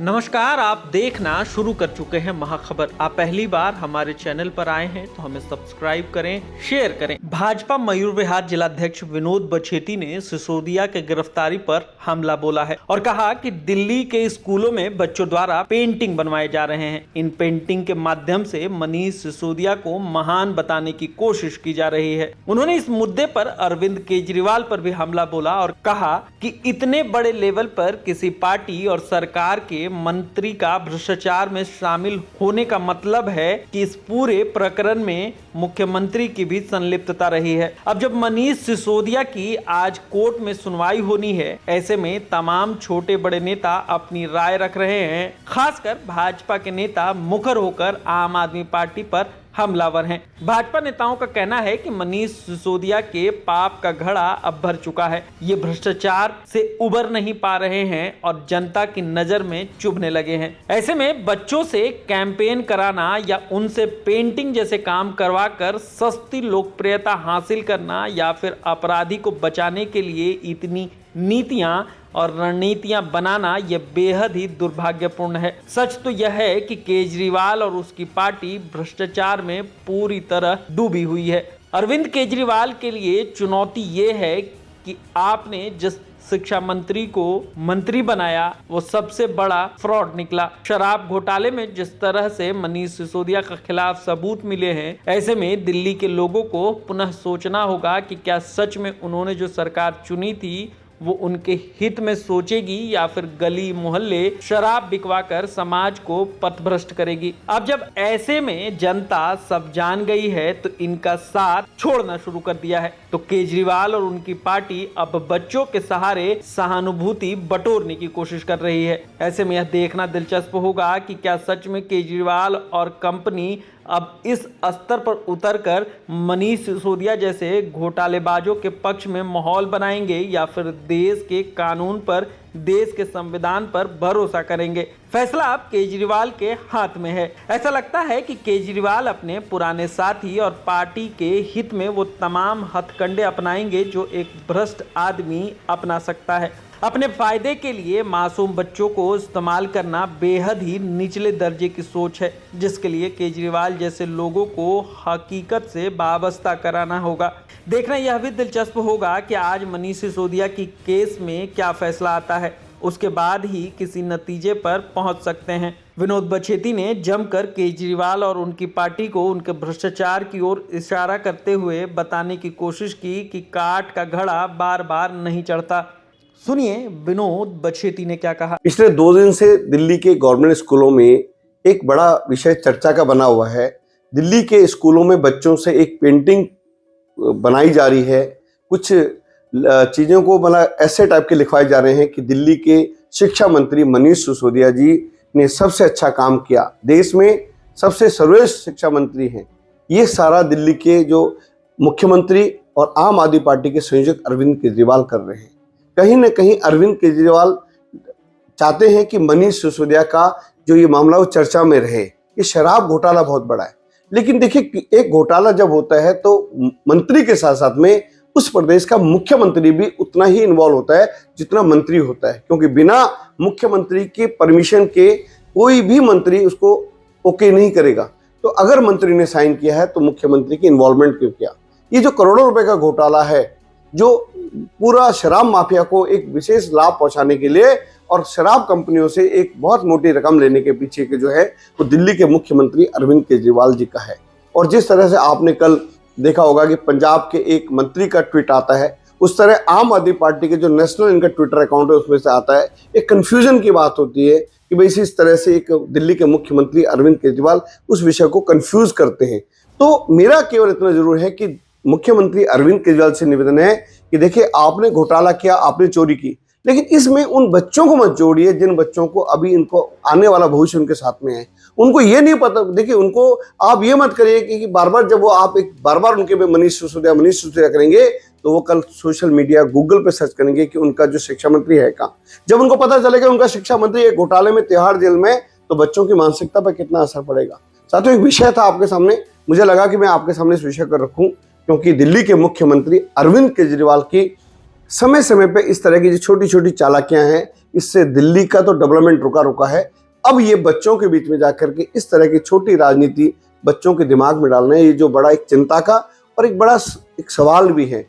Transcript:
नमस्कार, आप देखना शुरू कर चुके हैं महाखबर। आप पहली बार हमारे चैनल पर आए हैं तो हमें सब्सक्राइब करें, शेयर करें। भाजपा मयूर विहार जिलाध्यक्ष विनोद बछेती ने सिसोदिया के गिरफ्तारी पर हमला बोला है और कहा कि दिल्ली के स्कूलों में बच्चों द्वारा पेंटिंग बनवाए जा रहे हैं। इन पेंटिंग के माध्यम से मनीष सिसोदिया को महान बताने की कोशिश की जा रही है। उन्होंने इस मुद्दे पर अरविंद केजरीवाल पर भी हमला बोला और कहा कि इतने बड़े लेवल पर किसी पार्टी और सरकार के मंत्री का भ्रष्टाचार में शामिल होने का मतलब है कि इस पूरे प्रकरण में मुख्यमंत्री की भी संलिप्तता रही है। अब जब मनीष सिसोदिया की आज कोर्ट में सुनवाई होनी है, ऐसे में तमाम छोटे बड़े नेता अपनी राय रख रहे हैं। खासकर भाजपा के नेता मुखर होकर आम आदमी पार्टी पर हमलावर हैं। भाजपा नेताओं का कहना है कि मनीष सिसोदिया के पाप का घड़ा अब भर चुका है। ये भ्रष्टाचार से उबर नहीं पा रहे हैं और जनता की नजर में चुभने लगे हैं। ऐसे में बच्चों से कैंपेन कराना या उनसे पेंटिंग जैसे काम करवाकर सस्ती लोकप्रियता हासिल करना या फिर अपराधी को बचाने के लिए इतनी नीतियां और रणनीतियां बनाना यह बेहद ही दुर्भाग्यपूर्ण है। सच तो यह है कि केजरीवाल और उसकी पार्टी भ्रष्टाचार में पूरी तरह डूबी हुई है। अरविंद केजरीवाल के लिए चुनौती ये है कि आपने जिस शिक्षा मंत्री को मंत्री बनाया वो सबसे बड़ा फ्रॉड निकला। शराब घोटाले में जिस तरह से मनीष सिसोदिया के खिलाफ सबूत मिले हैं, ऐसे में दिल्ली के लोगों को पुनः सोचना होगा कि क्या सच में उन्होंने जो सरकार चुनी थी वो उनके हित में सोचेगी या फिर गली मोहल्ले शराब बिकवाकर समाज को पथभ्रष्ट करेगी। अब जब ऐसे में जनता सब जान गई है तो इनका साथ छोड़ना शुरू कर दिया है, तो केजरीवाल और उनकी पार्टी अब बच्चों के सहारे सहानुभूति बटोरने की कोशिश कर रही है। ऐसे में यह देखना दिलचस्प होगा कि क्या सच में केजरीवाल और कंपनी अब इस स्तर पर उतरकर मनीष सिसोदिया जैसे घोटालेबाजों के पक्ष में माहौल बनाएंगे या फिर देश के कानून पर, देश के संविधान पर भरोसा करेंगे। फैसला अब केजरीवाल के हाथ में है। ऐसा लगता है कि केजरीवाल अपने पुराने साथी और पार्टी के हित में वो तमाम हथकंडे अपनाएंगे जो एक भ्रष्ट आदमी अपना सकता है। अपने फायदे के लिए मासूम बच्चों को इस्तेमाल करना बेहद ही निचले दर्जे की सोच है, जिसके लिए केजरीवाल जैसे लोगों को हकीकत से वाबस्ता कराना होगा। देखना यह भी दिलचस्प होगा कि आज मनीष सिसोदिया की केस में क्या फैसला आता है। उसके बाद ही किसी नतीजे पर पहुंच सकते हैं। विनोद बछेती ने जमकर केजरीवाल और उनकी पार्टी को उनके भ्रष्टाचार की ओर इशारा करते हुए बताने की कोशिश की कि काठ का घड़ा बार बार नहीं चढ़ता। सुनिए विनोद बछेती ने क्या कहा। पिछले 2 दिन से दिल्ली के गवर्नमेंट स्कूलों में एक बड़ा विषय चर्चा का बना हुआ है। दिल्ली के स्कूलों में बच्चों से एक पेंटिंग बनाई जा रही है। कुछ चीज़ों को ऐसे टाइप के लिखवाए जा रहे हैं कि दिल्ली के शिक्षा मंत्री मनीष सिसोदिया जी ने सबसे अच्छा काम किया, देश में सबसे सर्वश्रेष्ठ शिक्षा मंत्री हैं। ये सारा दिल्ली के जो मुख्यमंत्री और आम आदमी पार्टी के संयोजक अरविंद केजरीवाल कर रहे हैं। कहीं ना कहीं अरविंद केजरीवाल चाहते हैं कि मनीष सिसोदिया का जो ये मामला वो चर्चा में रहे। ये शराब घोटाला बहुत बड़ा है, लेकिन देखिए एक घोटाला जब होता है तो मंत्री के साथ साथ में उस प्रदेश का मुख्यमंत्री भी उतना ही इन्वॉल्व होता है जितना मंत्री होता है, क्योंकि बिना मुख्यमंत्री के परमिशन के कोई भी मंत्री उसको ओके नहीं करेगा। तो अगर मंत्री ने साइन किया है तो मुख्यमंत्री की इन्वॉल्वमेंट क्यों किया। ये जो करोड़ों रुपए का घोटाला है, जो पूरा शराब माफिया को एक विशेष लाभ पहुंचाने के लिए और शराब कंपनियों से एक बहुत मोटी रकम लेने के पीछे के जो है वो दिल्ली के मुख्यमंत्री अरविंद केजरीवाल जी का है। और जिस तरह से आपने कल देखा होगा कि पंजाब के एक मंत्री का ट्वीट आता है, उस तरह आम आदमी पार्टी के जो नेशनल इनका ट्विटर अकाउंट है उसमें से आता है। एक कंफ्यूजन की बात होती है कि भाई इस तरह से एक दिल्ली के मुख्यमंत्री अरविंद केजरीवाल उस विषय को कंफ्यूज करते हैं। तो मेरा केवल इतना जरूर है कि मुख्यमंत्री अरविंद केजरीवाल से निवेदन है कि देखिए आपने घोटाला किया, आपने चोरी की, लेकिन इसमें उन बच्चों को मत जोड़िए जिन बच्चों को अभी इनको आने वाला भविष्य उनके साथ में है। उनको ये नहीं पता। देखिए उनको आप ये मत करिए कि बार बार जब वो आप एक बार बार उनके में मनीष सिसोदिया करेंगे तो वो कल सोशल मीडिया गूगल पे सर्च करेंगे कि उनका जो शिक्षा मंत्री है कहाँ। जब उनको पता चलेगा उनका शिक्षा मंत्री एक घोटाले में तिहाड़ जेल में, तो बच्चों की मानसिकता पर कितना असर पड़ेगा। साथियों एक विषय था आपके सामने, मुझे लगा कि मैं आपके सामने इस विषय को रखूं क्योंकि दिल्ली के मुख्यमंत्री अरविंद केजरीवाल की समय समय पे इस तरह की जो छोटी छोटी चालाकियां हैं, इससे दिल्ली का तो डेवलपमेंट रुका रुका है। अब ये बच्चों के बीच में जाकर के इस तरह की छोटी राजनीति बच्चों के दिमाग में डालना है, ये जो बड़ा एक चिंता का और एक बड़ा एक सवाल भी है